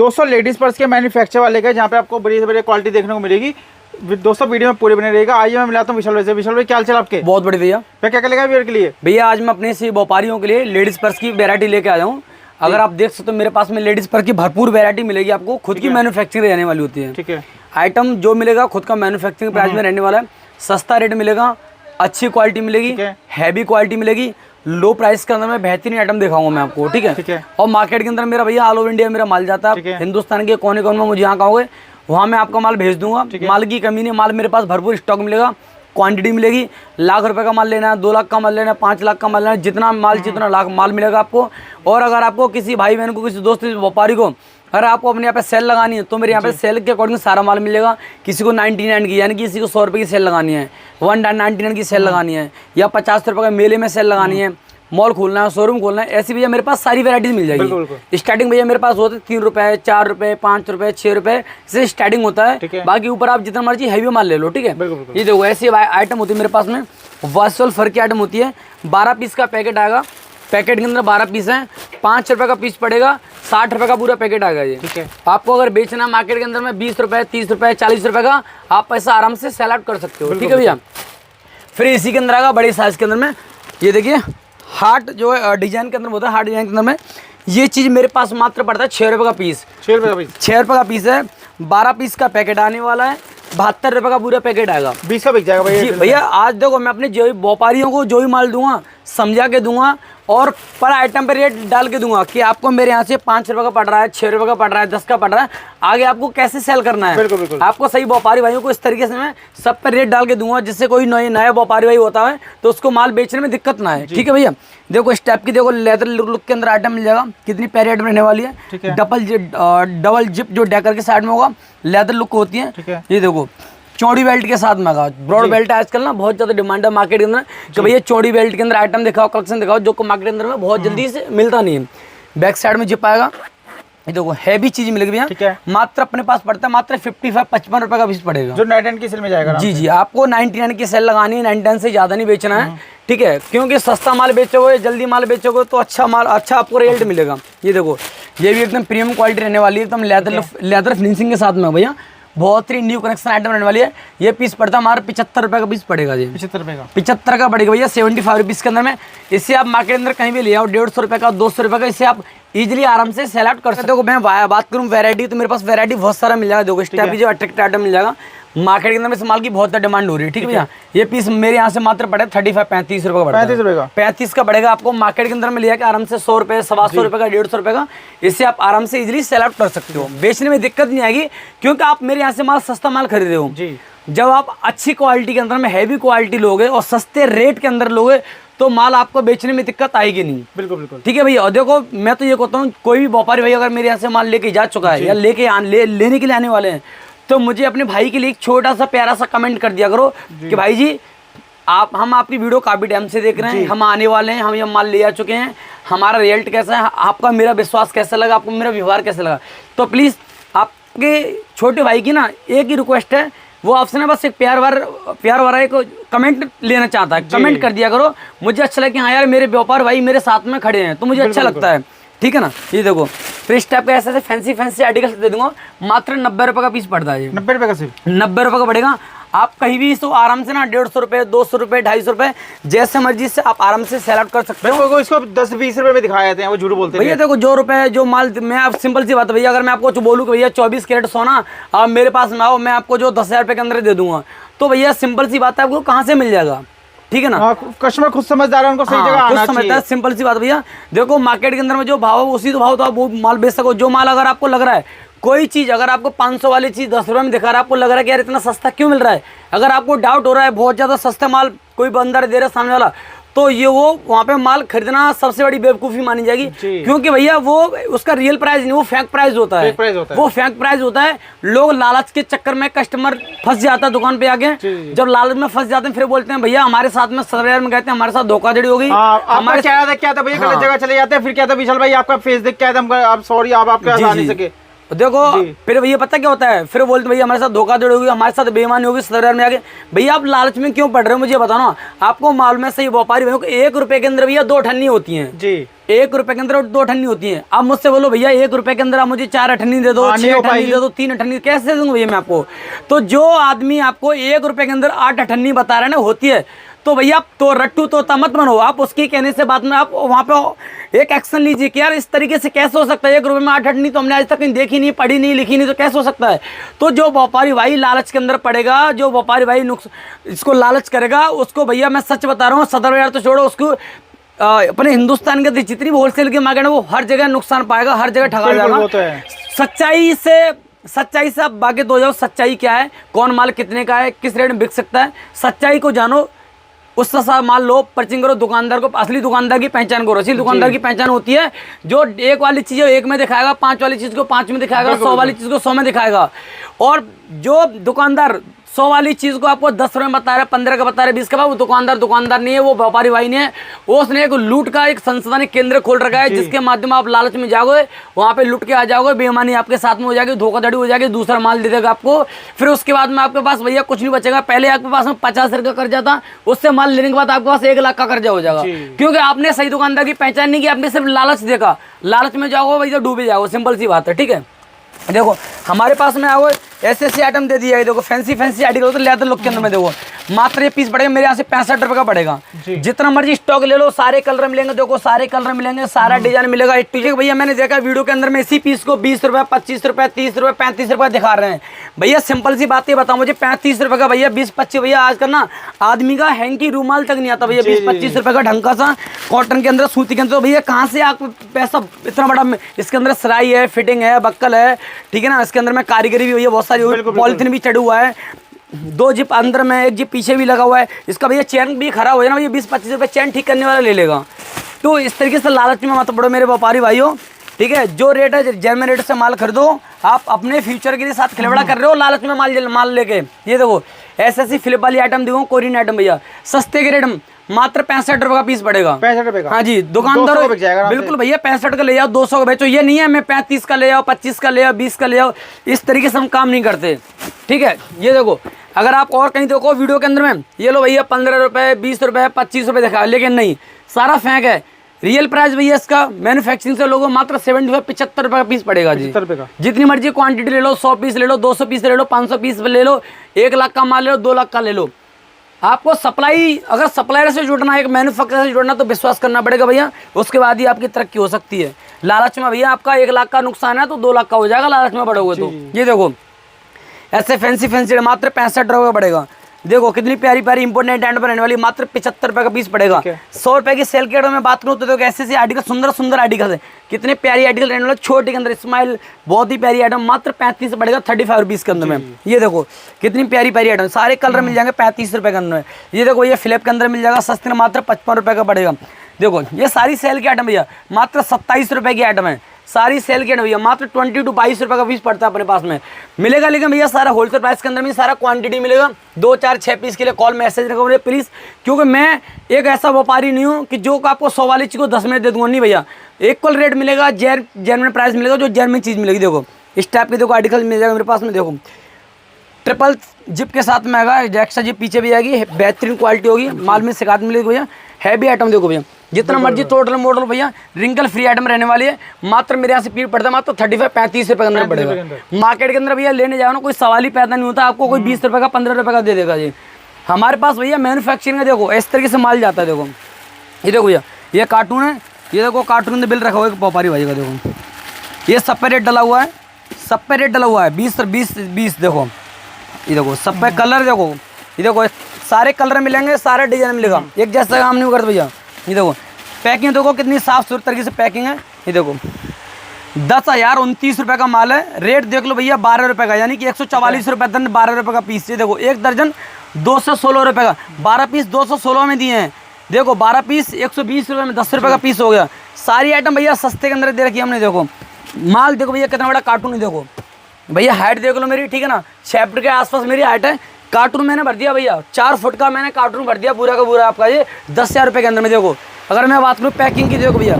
दोस्तों ladies purse के manufacture वाले का, जहाँ पे आपको बड़ी से बड़ी क्वालिटी देखने को मिलेगी। दोस्तों वीडियो में पूरे बने रहेगा। आइए मैं मिलाता हूँ विशाल भाई से। विशाल भाई क्या हाल चाल आपके? बहुत बड़ी भैया। क्या क्या लेगा वियर के लिए? भैया आज मैं अपने से व्यापारियों के लिए लेडीज पर्स की वैरायटी लेके आया हूँ। अगर आप देख सकते हो मेरे पास में लेडीज पर्स की भरपूर वैरायटी मिलेगी आपको। खुद की मैन्युफैक्चरिंग रहने वाली होती है। ठीक है। आइटम जो मिलेगा खुद का मैन्युफैक्चरिंग प्राइस में रहने वाला है। सस्ता रेट मिलेगा, अच्छी क्वालिटी मिलेगी, हैवी क्वालिटी मिलेगी, लो प्राइस के अंदर में बेहतरीन आइटम दिखाऊंगा मैं आपको। ठीक है। और मार्केट के अंदर मेरा भैया ऑल ओवर इंडिया मेरा माल जाता है। हिंदुस्तान के कोने कोने में मुझे यहाँ कहोगे वहाँ मैं आपका माल भेज दूंगा। माल की कमी नहीं, माल मेरे पास भरपूर स्टॉक मिलेगा, क्वांटिटी मिलेगी। लाख रुपए का माल लेना है, 2 लाख का माल लेना है, 5 लाख का माल लेना है, जितना माल जितना लाख माल मिलेगा आपको। और अगर आपको किसी भाई बहन को, किसी दोस्त व्यापारी को अगर आपको अपने यहाँ पे सेल लगानी है तो मेरे यहाँ पे सेल के अकॉर्डिंग सारा माल मिलेगा। किसी को 99 की यानी कि किसी को 100 रुपये की सेल लगानी है, 199 की सेल लगानी है, या 50 रुपये का मेले में सेल लगानी है, मॉल खोलना है, शोरूम खोलना है, ऐसी भैया मेरे पास सारी वैरायटीज मिल जाएगी। स्टार्टिंग भैया मेरे पास होते 3 रुपये, 4 रुपये, 5 रुपये, 6 रुपये से स्टार्टिंग होता है। बाकी ऊपर आप जितना मर्जी हैवी माल ले लो। ठीक है। ये देखो ऐसी आइटम होती है मेरे पास में। वर्चुअल फर की आइटम होती है। 12 पीस का पैकेट आएगा। पैकेट के अंदर 12 पीस हैं। 5 रुपये का पीस पड़ेगा, 60 रुपये का पूरा पैकेट आएगा ये। ठीक है। आपको अगर बेचना मार्केट के अंदर में 20 रुपये, 30 रुपये, 40 रुपये का आप पैसा आराम से सेल आउट कर सकते हो। ठीक है भैया। फिर इसी के अंदर आएगा बड़े साइज के अंदर में। ये देखिए हार्ट जो है डिजाइन के अंदर होता है, हार्ट डिजाइन के अंदर में ये चीज़ मेरे पास मात्र पड़ता है 6 रुपये का पीस। 6 रुपये का पीस? 6 रुपये का पीस है। 12 पीस का पैकेट आने वाला है। 72 रुपये का पूरा पैकेट आएगा। 20 का बिक जाएगा भैया। भैया आज देखो मैं अपने जो व्यापारियों को जो भी माल दूंगा समझा के दूंगा और पर आइटम पे रेट डाल के दूंगा कि आपको मेरे यहाँ से 5 रुपये का पड़ रहा है, 6 रुपये का पड़ रहा है, 10 का पड़ रहा है। आगे आपको कैसे सेल करना है। बिल्कुल बिल्कुल। आपको सही व्यापारी भाइयों को इस तरीके से मैं सब पे रेट डाल के दूंगा, जिससे कोई नया व्यापारी भाई होता है तो उसको माल बेचने में दिक्कत ना है। ठीक है भैया। देखो इस टाइप की देखो लेदर लुक के अंदर आइटम मिल जाएगा। कितनी प्यारी आइटम रहने वाली है। डबल जिप जो डेकर के साइड में होगा, लेदर लुक होती है। ये देखो चौड़ी बेल्ट के साथ में। ब्रॉड बेल्ट आजकल ना बहुत ज़्यादा डिमांड है मार्केट के अंदर कि भैया चौड़ी बेल्ट के अंदर आइटम दिखाओ, कलेक्शन दिखाओ, जो को मार्केट के अंदर में बहुत जल्दी से मिलता नहीं है। बैक साइड में जिप आएगा। ये देखो हैवी चीज मिलेगी भैया। ठीक है। मात्र अपने पास पड़ता है मात्र 55 रुपये का पीस पड़ेगा, जो 99 की सेल में जाएगा। जी आपको 99 की सेल लगानी है, 99 से ज़्यादा नहीं बेचना है। ठीक है। क्योंकि सस्ता माल बेचोगे, जल्दी माल बेचोगे तो अच्छा माल, अच्छा आपको रेट मिलेगा। ये देखो ये भी एकदम प्रीमियम क्वालिटी रहने वाली है, एकदम लेदर फिनिशिंग के साथ में भैया। बहुत ही न्यू कनेक्शन आइटम रहने वाली है। ये पीस पड़ता है हमारा 75 रुपये का पीस पड़ेगा जी। 75 का पड़ेगा भैया। 75 रुपीज़ के अंदर में इससे आप मार्केट के अंदर कहीं भी ले आओ 150 रुपये का, 200 रुपये का, इससे आप इजीली आराम से सेल आउट कर सकते हो। मैं बात करूँ वैरायटी तो मेरे पास वैरायटी बहुत सारा मिल जाएगा। देखो इस टाइप की जो अट्रैक्टिव आइटम मिल जाएगा। मार्केट के अंदर में इस माल की बहुत ज़्यादा डिमांड हो रही है। ठीक है भैया। ये पीस मेरे यहाँ से मात्र पड़े 35 रुपये का। 35 रुपये का 35 का पड़ेगा आपको। मार्केट के अंदर में लिया कि आराम से 100 रुपये, 125 रुपये का, 150 रुपये का, इससे आप आराम से इजीली सेल आउट कर सकते हो। बेचने में दिक्कत नहीं आएगी क्योंकि आप मेरे यहाँ से माल सस्ता माल खरीदे हो। जब आप अच्छी क्वालिटी के अंदर में हैवी क्वालिटी लोगे और सस्ते रेट के अंदर लोगे तो माल आपको बेचने में दिक्कत आएगी नहीं। बिल्कुल बिल्कुल। ठीक है भैया। और देखो मैं तो ये कहता हूँ कोई भी व्यापारी भाई अगर मेरे यहाँ से माल लेके जा चुका है या लेने के लिए आने वाले हैं तो मुझे अपने भाई के लिए एक छोटा सा प्यारा सा कमेंट कर दिया करो कि भाई जी हम आपकी वीडियो काफ़ी टाइम से देख रहे हैं, हम आने वाले हैं, हम ये माल ले आ चुके हैं, हमारा रिजल्ट कैसा है, आपका मेरा विश्वास कैसा लगा, आपको मेरा व्यवहार कैसा लगा। तो प्लीज़ आपके छोटे भाई की ना एक ही रिक्वेस्ट है, वो आपसे ना बस एक प्यार वाला एक कमेंट लेना चाहता है। कमेंट कर दिया करो, मुझे अच्छा लगे हाँ यार मेरे व्यापार भाई मेरे साथ में खड़े हैं तो मुझे अच्छा लगता है। ठीक है ना। ये देखो फिर इस टाइप का ऐसे फैंसी आर्टिकल दे दूंगा। मात्र 90 रुपये का पीस पड़ता है। 90 रुपये का सिर्फ 90 रुपये का पड़ेगा। आप कहीं भी तो आराम से ना 150 रुपये, 200 रुपये, 250 रुपये जैसे मर्जी से आप आराम से सेल आउट कर सकते हो। इसको 10-20 रुपये में दिखाए जाते हैं, वो झूठ बोलते हैं भैया। देखो जो रुपये जो माल, मैं आप सिंपल सी बात है भैया, अगर मैं आपको बोलूँ कि भैया 24 कैरेट सोना आप मेरे पास में आओ, मैं आपको जो 10,000 रुपये के अंदर दे दूंगा, तो भैया सिंपल सी बात है आपको कहाँ से मिल जाएगा। ठीक है ना। कस्टमर खुद समझदार है, उनको सही जगह आना समझता है। सिंपल सी बात भैया। देखो मार्केट के अंदर में जो भाव है उसी तो भाव तो आप वो माल बेच सको। जो माल अगर आपको लग रहा है कोई चीज़, अगर आपको 500 वाली चीज़ 10 रुपये में दिखा रहा है, आपको लग रहा है कि यार इतना सस्ता क्यों मिल रहा है, अगर आपको डाउट हो रहा है बहुत ज़्यादा सस्ता माल कोई बंदर दे रहा है सामने वाला, तो ये वो वहाँ पे माल खरीदना सबसे बड़ी बेवकूफ़ी मानी जाएगी। क्योंकि भैया वो उसका रियल प्राइस नहीं, वो फेक प्राइस होता है। वो फेक प्राइस होता है। लोग लालच के चक्कर में कस्टमर फंस जाता है दुकान पे आके। जब लालच में फंस जाते हैं फिर बोलते हैं भैया हमारे साथ में सदर में कहते हैं हमारे साथ धोखाधड़ी हो गई। हमारे क्या था भैया, गलत जगह चले जाते हैं। फिर क्या था विशाल भाई आपका फेस देख क्या था, आप सॉरी आप आपके आ नहीं सके। देखो फिर भैया पता क्या होता है, फिर बोलते भैया हमारे साथ धोखाधड़ी होगी, हमारे साथ बेईमानी होगी सदर में आगे। भैया आप लालच में क्यों पड़ रहे हो मुझे बताओ ना। आपको मालूम है सही व्यापारी भाइयों को 1 रुपए के अंदर भैया 2 ठन्नी होती हैं जी। ₹1 के अंदर 2 अठन्नी होती है। आप मुझसे बोलो भैया 1 रुपए के अंदर आप मुझे 4 अठन्नी दे दो, 6 अठन्नी दे दो, 3 अठन्नी, कैसे दे दूंगा भैया मैं आपको? तो जो आदमी आपको 1 रुपए के अंदर 8 अठन्नी बता रहा है ना होती है, तो भैया तो रट्टू तो मत बनो। आप उसकी कहने से बाद में आप वहाँ पे एक एक्शन लीजिए कि यार इस तरीके से कैसे हो सकता है, 1 रुपए में 8 अठन्नी तो हमने आज तक कहीं देखी नहीं, पढ़ी नहीं, लिखी नहीं, तो कैसे हो सकता है? तो जो व्यापारी भाई लालच के अंदर पड़ेगा, जो व्यापारी भाई इसको लालच करेगा, उसको भैया मैं सच बता रहा हूँ, सदर बाजार तो छोड़ो, उसको अपने हिंदुस्तान के जितनी भी होलसेल की मार्केट है वो हर जगह नुकसान पाएगा, हर जगह ठगा जाएगा। सच्चाई से आप बाकित हो जाओ। सच्चाई क्या है, कौन माल कितने का है, किस रेट में बिक सकता है, सच्चाई को जानो, उससे साथ माल लो, पर्चिंग करो, दुकानदार को असली दुकानदार की पहचान करो। असली दुकानदार की पहचान होती है जो 1 वाली चीज़ 1 में दिखाएगा, 5 वाली चीज़ को 5 में दिखाएगा, 100 वाली चीज़ को 100 में दिखाएगा। और जो दुकानदार 100 वाली चीज़ को आपको 10 रुपये में बता रहा है, 15 का बता रहा है, 20 का, वो दुकानदार नहीं है, वो व्यापारी भाई नहीं है। वो उसने एक लूट का एक संसाधन केंद्र खोल रखा है, जिसके माध्यम आप लालच में जाओगे, वहाँ पे लूट के आ जाओगे, बेईमानी आपके साथ में हो जाएगी, धोखाधड़ी हो जाएगी, दूसरा माल दे देगा आपको। फिर उसके बाद में आपके पास भैया कुछ नहीं बचेगा। पहले आपके पास में 50 रुपये का कर्जा था, उससे माल लेने के बाद आपके पास 1 लाख का कर्जा हो जाएगा, क्योंकि आपने सही दुकानदार की पहचान नहीं की, आपने सिर्फ लालच देखा। लालच में जाओगे भैया डूबे जाओगे, सिंपल सी बात है, ठीक है। देखो हमारे पास में आओ, ऐसे आइटम दे दिया है, देखो फैंसी आर्टिकल तो लेदर लुक के अंदर में, देखो मात्र ये पीस पड़ेगा मेरे यहाँ से 65 रुपये का पड़ेगा। जितना मर्जी स्टॉक ले लो, सारे कलर मिलेंगे, देखो सारे कलर मिलेंगे, सारा डिजाइन मिलेगा। भैया मैंने देखा वीडियो के अंदर में इसी पीस को 20 रुपये, 25 रुपये, 30 रुपये, 35 रुपये दिखा रहे हैं। भैया सिंपल सी बात ये बताओ मुझे, 35 रुपये का भैया 20-25 भैया आजकल ना आदमी का हैंकी रूमाल तक नहीं आता भैया, 20-25 रुपये का ढंग का सा कॉटन के अंदर, सूती के अंदर। तो भैया कहाँ से आप पैसा इतना बड़ा, इसके अंदर सिलाई है, फिटिंग है, बक्कल है, ठीक है ना, इसके अंदर में कारीगरी भी भैया बहुत सारी, पॉलिथीन भी चढ़ा हुआ है, 2 जिप अंदर में, 1 जिप पीछे भी लगा हुआ है। इसका भैया चैन भी खराब हो जाए ना भैया 20-25 रुपये चैन ठीक करने वाला ले लेगा। तो इस तरीके से लालच में मत पड़ो मेरे व्यापारी भाइयों, ठीक है। जो रेट है जेन्युइन रेट से माल खरीदो। आप अपने फ्यूचर के लिए साथ खिलवाड़ा कर रहे हो लालच में माल लेके। ये देखो ऐसी फ्लिप वाली आइटम देखो, कोरियन आइटम भैया सस्ते के रेट में मात्र 65 रुपये का पीस पड़ेगा, 65 रुपये का। हाँ जी, दुकानदार बिल्कुल भैया 65 का ले जाओ, 200 का बेचो। ये नहीं है मैं 35 का ले जाओ, 25 का ले जाओ, 20 का ले जाओ, इस तरीके से हम काम नहीं करते, ठीक है। ये देखो अगर आप और कहीं देखो वीडियो के अंदर में, ये लो भैया 15 रुपये, 20 रुपये, 25 रुपये दिखा, लेकिन नहीं, सारा फेंक है। रियल प्राइस भैया इसका मैन्युफैक्चरिंग से लोगों मात्र 75 रुपये का पीस पड़ेगा जी। जितनी मर्जी क्वांटिटी ले लो, 100 पीस ले लो, 200 पीस ले लो, 500 पीस ले लो, 1 लाख का माल ले लो, 2 लाख का ले लो। आपको सप्लाई, अगर सप्लायर से जुड़ना है, एक मैन्युफैक्चरर से जुड़ना, तो विश्वास करना पड़ेगा भैया, उसके बाद ही आपकी तरक्की हो सकती है। लालच में भैया आपका 1 लाख का नुकसान है तो 2 लाख का हो जाएगा, लालच में बढ़ोगे तो। ये देखो ऐसे फैंसी मात्र 65 रुपये का पड़ेगा। देखो कितनी प्यारी प्यारी इंपोर्टेंट एंड पर रहने वाली, मात्र 75 रुपये का पीस पड़ेगा। 100 रुपये की सेल के रेट में बात करूँ तो देखो ऐसे आर्टिकल, सुंदर आर्टिकल है, कितने प्यारी आर्टिकल रहने वाले, छोटे के अंदर स्माइल, बहुत ही प्यारी आइटम, मात्र 35 पड़ेगा, 35 रुपीज़ के अंदर में। ये देखो कितनी प्यारी प्यारी आइटम, सारे कलर मिल जाएंगे 35 रुपये के अंदर में। ये देखो ये फ्लिप के अंदर मिल जाएगा सस्ते में, मात्र 55 रुपये का पड़ेगा। देखो ये सारी सेल की आइटम भैया मात्र 27 रुपये की आइटम है, सारी सेल के भैया मात्र 20 to 22 रुपये का पीस पड़ता है अपने पास में मिलेगा। लेकिन भैया सारा होलसेल प्राइस के अंदर में सारा क्वांटिटी मिलेगा। 2, 4, 6 पीस के लिए कॉल मैसेज रखो प्लीज़, क्योंकि मैं एक ऐसा व्यापारी नहीं हूँ कि जो आपको 100 वाली चीज़ को 10 में दे दूँगा, नहीं भैया। इक्वल रेट मिलेगा, जेन्युइन प्राइस मिलेगा, जो जेन्युइन चीज़ मिलेगी। देखो इस टाइप की देखो आर्टिकल मिल जाएगा मेरे पास में। देखो ट्रिपल जिप के साथ में आएगा, एक्स्ट्रा जिप पीछे भी आएगी, बेहतरीन क्वालिटी होगी, माल में शिकायत मिलेगी भैया। हैवी आइटम देखो भैया, जितना मर्जी टोटल मॉडल भैया, रिंकल फ्री आइटम रहने वाली है। मात्र मेरे यहाँ से पीस पड़ता है मात्र 35-35 रुपये के अंदर पड़ेगा। मार्केट के अंदर भैया लेने जाओ ना, कोई सवाल ही पैदा नहीं होता, आपको कोई 20 रुपये का 15 रुपये का दे देगा जी। हमारे पास भैया मैन्युफैक्चरिंग है, देखो इस तरीके से माल जाता है। देखो ये देखो भैया ये कार्टून है, ये देखो कार्टून में बिल रखा हुआ है व्यापारी भाई का। देखो ये सब पे रेट डला हुआ है, सब पे रेट डला हुआ है 20। देखो ये देखो सब पे कलर, देखो ये देखो सारे कलर मिलेंगे, सारे डिजाइन मिलेगा, एक जैसा काम नहीं करता भैया। ये देखो पैकिंग देखो कितनी साफ सुथरी तरीके से पैकिंग है। ये देखो 10,029 रुपये का माल है। रेट देख लो भैया 12 रुपये का, यानी कि 144 रुपये दर्जन, 12 रुपये का पीस। ये देखो एक दर्जन 216 रुपये का, 12 पीस 216 में दिए हैं। देखो 12 पीस 120 रुपये में 10 रुपये का पीस हो गया। सारी आइटम भैया सस्ते के अंदर दे रखी है हमने। देखो माल देखो भैया कितना बड़ा कार्टून है, देखो भैया हाइट देख लो मेरी, ठीक है ना, 6 फुट के आसपास मेरी हाइट है। कार्टून मैंने भर दिया भैया 4 फुट का, मैंने कार्टून भर दिया पूरा का पूरा आपका, ये 10,000 रुपये के अंदर में। देखो अगर मैं बात करूँ पैकिंग की, देखो भैया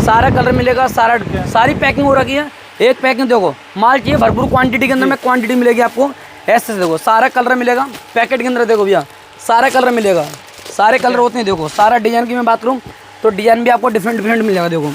सारा कलर मिलेगा, सारी पैकिंग हो रखी है। एक पैकिंग देखो, माल चाहिए भरपूर क्वांटिटी के अंदर में क्वांटिटी मिलेगी आपको। ऐसे देखो सारा कलर मिलेगा पैकेट के अंदर। देखो भैया सारा कलर मिलेगा, सारे कलर होते हैं। देखो सारा डिजाइन की मैं बात करूँ तो डिज़ाइन भी आपको डिफरेंट डिफरेंट मिल जाएगा। देखो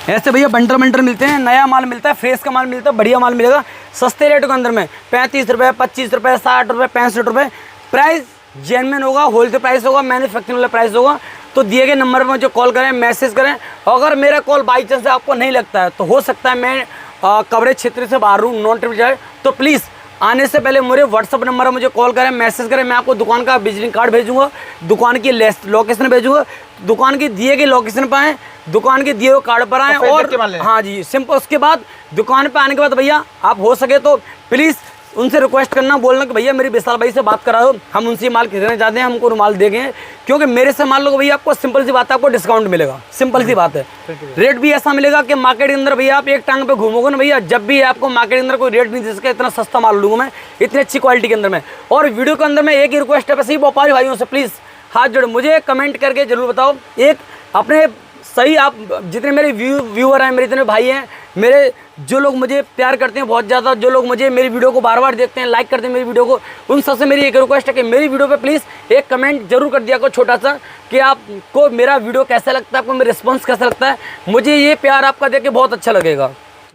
ऐसे भैया बंटर बंटर मिलते हैं, नया माल मिलता है, फ्रेश का माल मिलता है, बढ़िया माल मिलेगा सस्ते रेट के अंदर में। 35 रुपये, 25 रुपये, 60 रुपये, 65 रुपये, प्राइस जेन्युइन होगा, होलसेल प्राइस होगा, मैन्युफैक्चरिंग वाला प्राइस होगा। तो दिए गए नंबर पर मुझे कॉल करें, मैसेज करें। अगर मेरा कॉल बाई चांस आपको नहीं लगता है तो हो सकता है मैं कवरेज क्षेत्र से बाहर हूँ, नॉन ट्रिप जाए, तो प्लीज़ आने से पहले मेरे व्हाट्सअप नंबर पर मुझे कॉल करें, मैसेज करें। मैं आपको दुकान का विजिटिंग कार्ड भेजूंगा, दुकान की लोकेशन भेजूंगा, दुकान की दिए गए लोकेशन पर आएँ, दुकान के दिए हुए कार्ड पर आएँ। और हाँ जी सिंपल, उसके बाद दुकान पे आने के बाद भैया आप हो सके तो प्लीज़ उनसे रिक्वेस्ट करना, बोलना कि भैया मेरी विशाल भाई से बात कराओ, हम उनसे माल खरीदना चाहते हैं, हमको रुमाल देंगे। क्योंकि मेरे से मान लो भैया आपको सिंपल सी बात है, आपको डिस्काउंट मिलेगा, सिंपल सी बात है। रेट भी ऐसा मिलेगा कि मार्केट के अंदर भैया आप एक टांग पे घूमोगे ना भैया, जब भी आपको मार्केट के अंदर कोई रेट नहीं दे सके, इतना सस्ता माल लूँगा मैं, इतनी अच्छी क्वालिटी के अंदर में। और वीडियो के अंदर में एक ही रिक्वेस्ट है वैसे ही व्यापारी भाइयों से, प्लीज़ हाथ जोड़ मुझे कमेंट करके जरूर बताओ, एक अपने सही आप जितने मेरे व्यूअर हैं, मेरे इतने भाई हैं, मेरे जो लोग मुझे प्यार करते हैं बहुत ज़्यादा, जो लोग मुझे मेरी वीडियो को बार बार देखते हैं, लाइक करते हैं मेरी वीडियो को, उन सबसे मेरी एक रिक्वेस्ट है कि मेरी वीडियो पे प्लीज़ एक कमेंट जरूर कर दिया करो छोटा सा, कि आपको मेरा वीडियो कैसा लगता है, आपको मेरा रिस्पॉन्स कैसा लगता है। मुझे ये प्यार आपका देख के बहुत अच्छा लगेगा।